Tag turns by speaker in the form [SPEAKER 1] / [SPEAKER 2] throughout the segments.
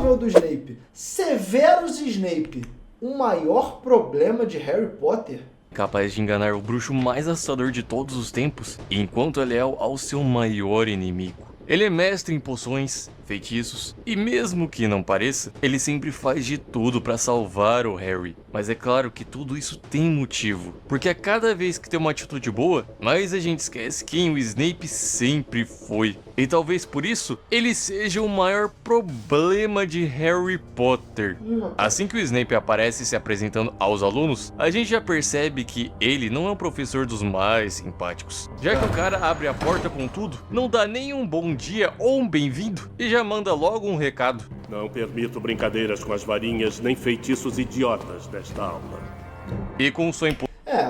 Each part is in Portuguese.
[SPEAKER 1] e-mail do Snape. Severus Snape, o maior problema de Harry Potter?
[SPEAKER 2] Capaz de enganar o bruxo mais assustador de todos os tempos, enquanto é leal ao seu maior inimigo. Ele é mestre em poções, feitiços, e mesmo que não pareça, ele sempre faz de tudo para salvar o Harry. Mas é claro que tudo isso tem motivo, porque a cada vez que tem uma atitude boa, mais a gente esquece quem o Snape sempre foi. E talvez por isso, ele seja o maior problema de Harry Potter. Assim que o Snape aparece se apresentando aos alunos, a gente já percebe que ele não é um professor dos mais simpáticos. Já que o cara abre a porta com tudo, não dá nem um bom dia ou um bem-vindo, e já manda logo um recado.
[SPEAKER 3] Não permito brincadeiras com as varinhas nem feitiços idiotas desta aula.
[SPEAKER 2] E com sua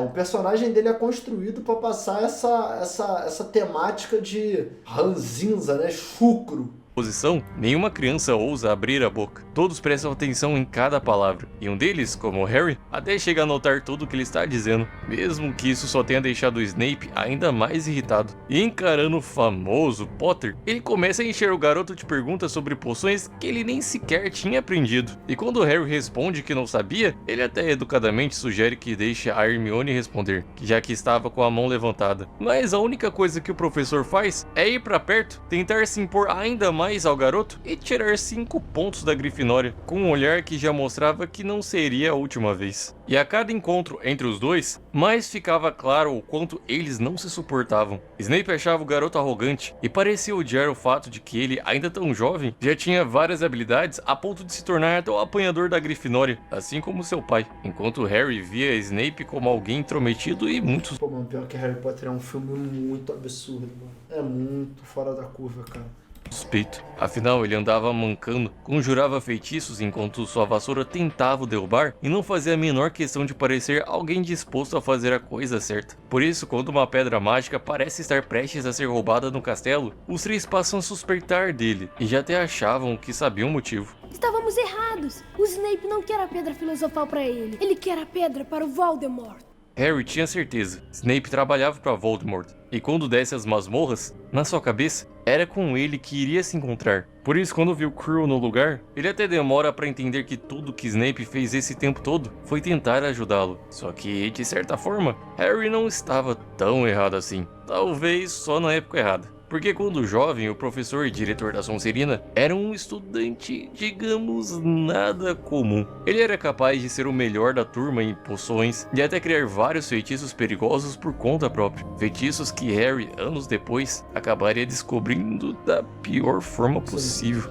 [SPEAKER 1] O personagem dele é construído para passar essa temática de ranzinza, né? Chucro.
[SPEAKER 2] posição, nenhuma criança ousa abrir a boca. Todos prestam atenção em cada palavra, e um deles, como o Harry, até chega a notar tudo o que ele está dizendo, mesmo que isso só tenha deixado o Snape ainda mais irritado. E encarando o famoso Potter, ele começa a encher o garoto de perguntas sobre poções que ele nem sequer tinha aprendido. E quando o Harry responde que não sabia, ele até educadamente sugere que deixe a Hermione responder, já que estava com a mão levantada. Mas a única coisa que o professor faz é ir pra perto, tentar se impor ainda mais ao garoto e tirar 5 pontos da Grifinória, com um olhar que já mostrava que não seria a última vez. E a cada encontro entre os dois, mais ficava claro o quanto eles não se suportavam. Snape achava o garoto arrogante e parecia odiar o fato de que ele, ainda tão jovem, já tinha várias habilidades a ponto de se tornar até o apanhador da Grifinória, assim como seu pai, enquanto Harry via Snape como alguém intrometido e muito...
[SPEAKER 1] Pô, mano, pior que Harry Potter é um filme muito absurdo, mano. É muito fora da curva, cara.
[SPEAKER 2] suspeito. Afinal, ele andava mancando, conjurava feitiços enquanto sua vassoura tentava o derrubar e não fazia a menor questão de parecer alguém disposto a fazer a coisa certa. Por isso, quando uma pedra mágica parece estar prestes a ser roubada no castelo, os três passam a suspeitar dele e já até achavam que sabiam o motivo.
[SPEAKER 4] Estávamos errados. O Snape não quer a pedra filosofal para ele. Ele quer a pedra para o Voldemort.
[SPEAKER 2] Harry tinha certeza, Snape trabalhava para Voldemort, e quando desce as masmorras, na sua cabeça, era com ele que iria se encontrar. Por isso, quando viu Quirrell no lugar, ele até demora para entender que tudo que Snape fez esse tempo todo foi tentar ajudá-lo. Só que, de certa forma, Harry não estava tão errado assim, talvez só na época errada. Porque quando jovem, o professor e diretor da Sonserina era um estudante, digamos, nada comum. Ele era capaz de ser o melhor da turma em poções e até criar vários feitiços perigosos por conta própria. Feitiços que Harry, anos depois, acabaria descobrindo da pior forma possível.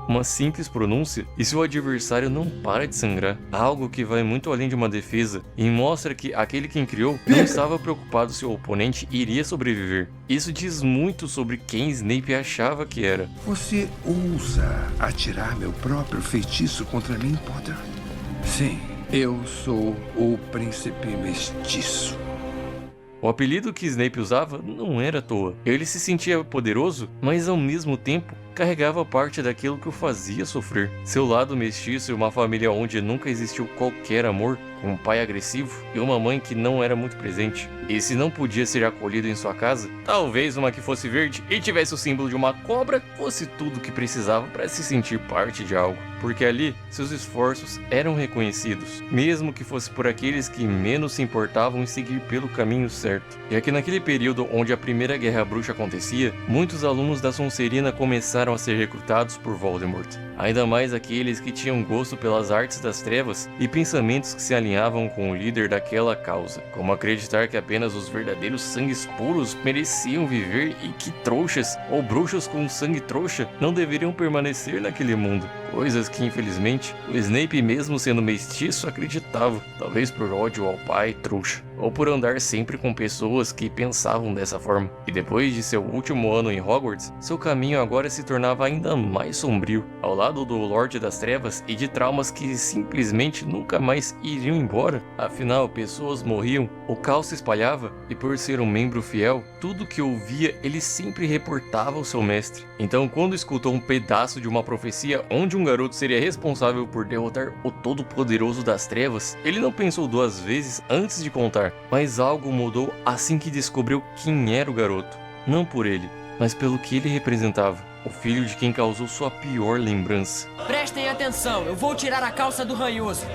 [SPEAKER 2] Uma simples pronúncia e seu adversário não para de sangrar, algo que vai muito além de uma defesa e mostra que aquele quem criou não estava preocupado se o oponente iria sobreviver. Isso diz muito sobre quem Snape achava que era.
[SPEAKER 5] Você ousa atirar meu próprio feitiço contra mim, Potter? Sim, eu sou o Príncipe Mestiço.
[SPEAKER 2] O apelido que Snape usava não era à toa. Ele se sentia poderoso, mas ao mesmo tempo carregava parte daquilo que o fazia sofrer. Seu lado mestiço e uma família onde nunca existiu qualquer amor, com um pai agressivo e uma mãe que não era muito presente. E se não podia ser acolhido em sua casa, talvez uma que fosse verde e tivesse o símbolo de uma cobra fosse tudo o que precisava para se sentir parte de algo. Porque ali, seus esforços eram reconhecidos, mesmo que fosse por aqueles que menos se importavam em seguir pelo caminho certo. E aqui naquele período onde a primeira guerra bruxa acontecia, muitos alunos da Sonserina começaram a ser recrutados por Voldemort. Ainda mais aqueles que tinham gosto pelas artes das trevas e pensamentos que se alinhavam com o líder daquela causa, como acreditar que apenas os verdadeiros sangues puros mereciam viver e que trouxas ou bruxos com sangue trouxa não deveriam permanecer naquele mundo. Coisas que, infelizmente, o Snape, mesmo sendo mestiço, acreditava, talvez por ódio ao pai trouxa, ou por andar sempre com pessoas que pensavam dessa forma. E depois de seu último ano em Hogwarts, seu caminho agora se tornava ainda mais sombrio, ao lado do Lorde das Trevas e de traumas que simplesmente nunca mais iriam embora. Afinal, pessoas morriam, o caos se espalhava, e por ser um membro fiel, tudo que ouvia ele sempre reportava ao seu mestre. Então, quando escutou um pedaço de uma profecia onde um garoto seria responsável por derrotar o Todo-Poderoso das Trevas, ele não pensou duas vezes antes de contar. imaginar. Mas algo mudou assim que descobriu quem era o garoto. Não por ele, mas pelo que ele representava. O filho de quem causou sua pior lembrança.
[SPEAKER 6] Prestem atenção, eu vou tirar a calça do ranhoso.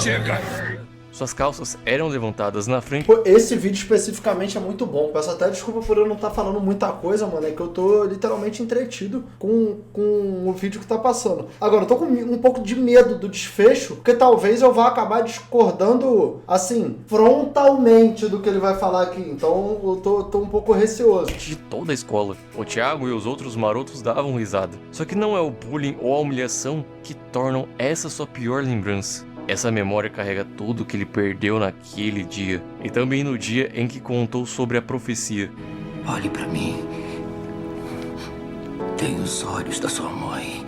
[SPEAKER 5] Chega!
[SPEAKER 2] Suas calças eram levantadas na frente.
[SPEAKER 1] Pô, esse vídeo especificamente é muito bom. Peço até desculpa por eu não estar falando muita coisa, mano. É que eu tô literalmente entretido com o vídeo que tá passando. Agora, eu tô com um pouco de medo do desfecho, porque talvez eu vá acabar discordando, assim, frontalmente do que ele vai falar aqui. Então, eu tô um pouco receoso.
[SPEAKER 2] De toda a escola, o Thiago e os outros marotos davam risada. Só que não é o bullying ou a humilhação que tornam essa sua pior lembrança. Essa memória carrega tudo que ele perdeu naquele dia, e também no dia em que contou sobre a profecia.
[SPEAKER 7] Olhe pra mim. Tem os olhos da sua mãe.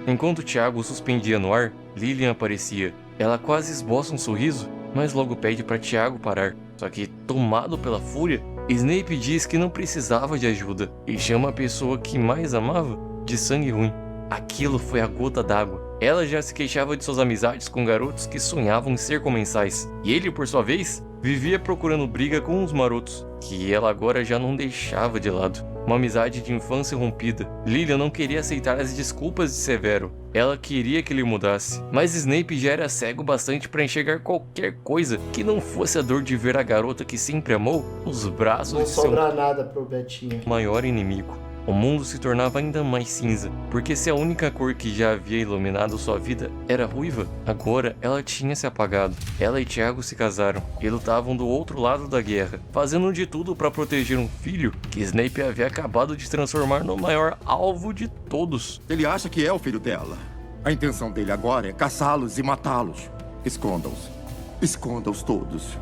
[SPEAKER 2] Enquanto Thiago suspendia no ar, Lilian aparecia. Ela quase esboça um sorriso, mas logo pede para Thiago parar. Só que, tomado pela fúria, Snape diz que não precisava de ajuda e chama a pessoa que mais amava de sangue ruim. Aquilo foi a gota d'água. Ela já se queixava de suas amizades com garotos que sonhavam em ser comensais. E ele, por sua vez, vivia procurando briga com os marotos, que ela agora já não deixava de lado. Uma amizade de infância rompida. Lilian não queria aceitar as desculpas de Severo. Ela queria que ele mudasse. Mas Snape já era cego bastante para enxergar qualquer coisa que não fosse a dor de ver a garota que sempre amou nos braços
[SPEAKER 1] Não
[SPEAKER 2] de seu
[SPEAKER 1] sobra nada pro Betinho.
[SPEAKER 2] maior inimigo. O mundo se tornava ainda mais cinza, porque se a única cor que já havia iluminado sua vida era ruiva, agora ela tinha se apagado. Ela e Thiago se casaram e lutavam do outro lado da guerra, fazendo de tudo para proteger um filho que Snape havia acabado de transformar no maior alvo de todos.
[SPEAKER 8] Ele acha que é o filho dela. A intenção dele agora é caçá-los e matá-los. Esconda-os. Esconda-os todos.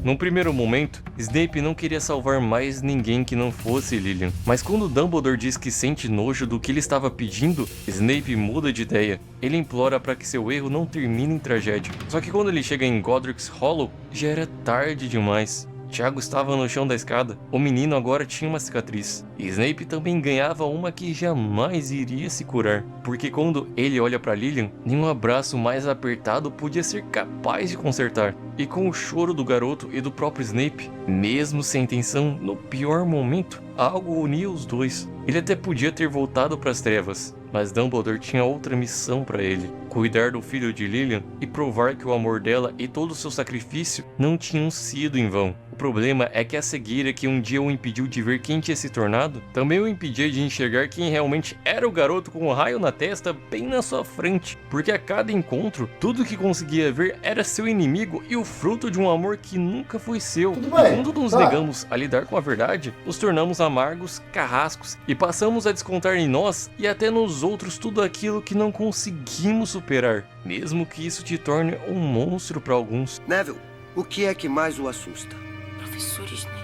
[SPEAKER 2] Num primeiro momento, Snape não queria salvar mais ninguém que não fosse Lilian, mas quando Dumbledore diz que sente nojo do que ele estava pedindo, Snape muda de ideia. Ele implora para que seu erro não termine em tragédia. Só que quando ele chega em Godric's Hollow, já era tarde demais. Thiago estava no chão da escada. O menino agora tinha uma cicatriz. E Snape também ganhava uma que jamais iria se curar. Porque quando ele olha para Lilian, nenhum abraço mais apertado podia ser capaz de consertar. E com o choro do garoto e do próprio Snape, mesmo sem intenção, no pior momento, algo unia os dois. Ele até podia ter voltado para as trevas, mas Dumbledore tinha outra missão para ele: cuidar do filho de Lilian e provar que o amor dela e todo o seu sacrifício não tinham sido em vão. O problema é que a cegueira que um dia o impediu de ver quem tinha se tornado, também o impedia de enxergar quem realmente era o garoto com um raio na testa bem na sua frente. Porque a cada encontro, tudo que conseguia ver era seu inimigo e o fruto de um amor que nunca foi seu.
[SPEAKER 1] Tudo
[SPEAKER 2] E
[SPEAKER 1] bem,
[SPEAKER 2] quando nos
[SPEAKER 1] tá.
[SPEAKER 2] negamos a lidar com a verdade, nos tornamos amargos, carrascos e passamos a descontar em nós e até nos outros tudo aquilo que não conseguimos superar, mesmo que isso te torne um monstro para alguns.
[SPEAKER 7] Neville, o que é que mais o assusta?
[SPEAKER 6] Professor Snape.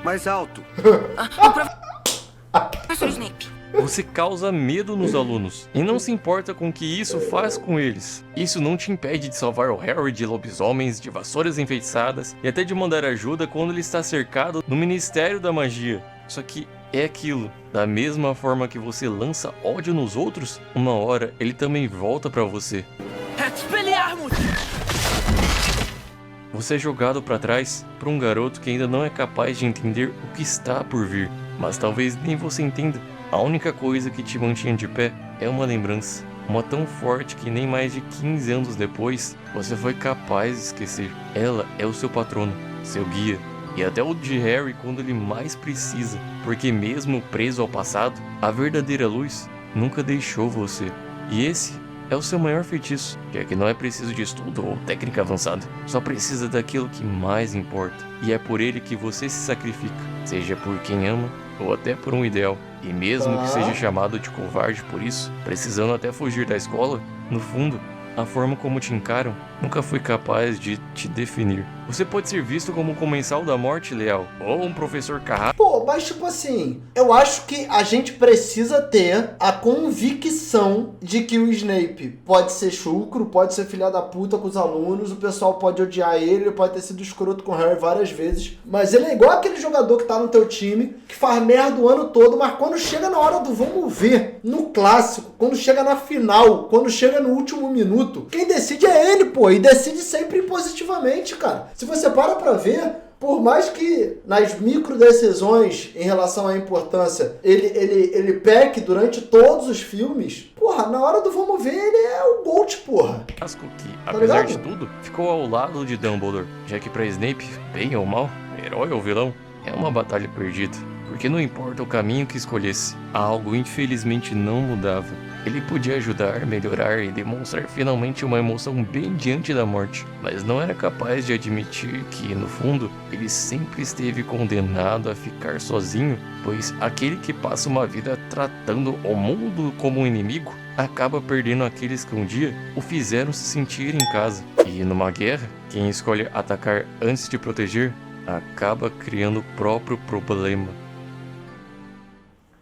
[SPEAKER 7] Mais alto.
[SPEAKER 6] Professor Snape.
[SPEAKER 2] Você causa medo nos alunos e não se importa com o que isso faz com eles. Isso não te impede de salvar o Harry de lobisomens, de vassouras enfeitiçadas e até de mandar ajuda quando ele está cercado no Ministério da Magia. Só que é aquilo, da mesma forma que você lança ódio nos outros, uma hora ele também volta pra você.
[SPEAKER 6] Expelliarmus!
[SPEAKER 2] Você é jogado pra trás por um garoto que ainda não é capaz de entender o que está por vir, mas talvez nem você entenda. A única coisa que te mantinha de pé é uma lembrança, uma tão forte que nem mais de 15 anos depois você foi capaz de esquecer. Ela é o seu patrono, seu guia, e até o de Harry quando ele mais precisa, porque mesmo preso ao passado, a verdadeira luz nunca deixou você. E esse é o seu maior feitiço, já que não é preciso de estudo ou técnica avançada, só precisa daquilo que mais importa, e é por ele que você se sacrifica, seja por quem ama ou até por um ideal. E mesmo que seja chamado de covarde por isso, precisando até fugir da escola, no fundo, a forma como te encaram nunca foi capaz de te definir. Você pode ser visto como um comensal da morte leal, ou um professor carrasco.
[SPEAKER 1] Pô, Pô, mas tipo assim, eu acho que a gente precisa ter a convicção de que o Snape pode ser chucro, pode ser filha da puta com os alunos, o pessoal pode odiar ele pode ter sido escroto com o Harry várias vezes, mas ele é igual aquele jogador que tá no teu time, que faz merda o ano todo, mas quando chega na hora do vamos ver, no clássico, quando chega na final, quando chega no último minuto, quem decide é ele, pô, e decide sempre positivamente, cara. Se você para pra ver, por mais que nas micro decisões em relação à importância ele peque durante todos os filmes, porra, na hora do vamos ver ele é o Bolt, porra.
[SPEAKER 2] Casco que,
[SPEAKER 1] Tá
[SPEAKER 2] apesar
[SPEAKER 1] ligado?
[SPEAKER 2] de tudo, ficou ao lado de Dumbledore, já que pra Snape, bem ou mal, herói ou vilão, é uma batalha perdida. Porque não importa o caminho que escolhesse, algo infelizmente não mudava. Ele podia ajudar, melhorar e demonstrar finalmente uma emoção bem diante da morte, mas não era capaz de admitir que, no fundo, ele sempre esteve condenado a ficar sozinho, pois aquele que passa uma vida tratando o mundo como um inimigo acaba perdendo aqueles que um dia o fizeram se sentir em casa. E numa guerra, quem escolhe atacar antes de proteger acaba criando o próprio problema.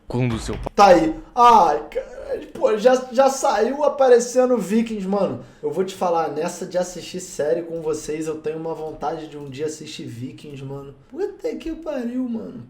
[SPEAKER 2] Quando seu pai...
[SPEAKER 1] Tá aí. Ai, cara, pô, já saiu aparecendo Vikings, mano. Eu vou te falar, nessa de assistir série com vocês, eu tenho uma vontade de um dia assistir Vikings, mano. Puta que pariu, mano.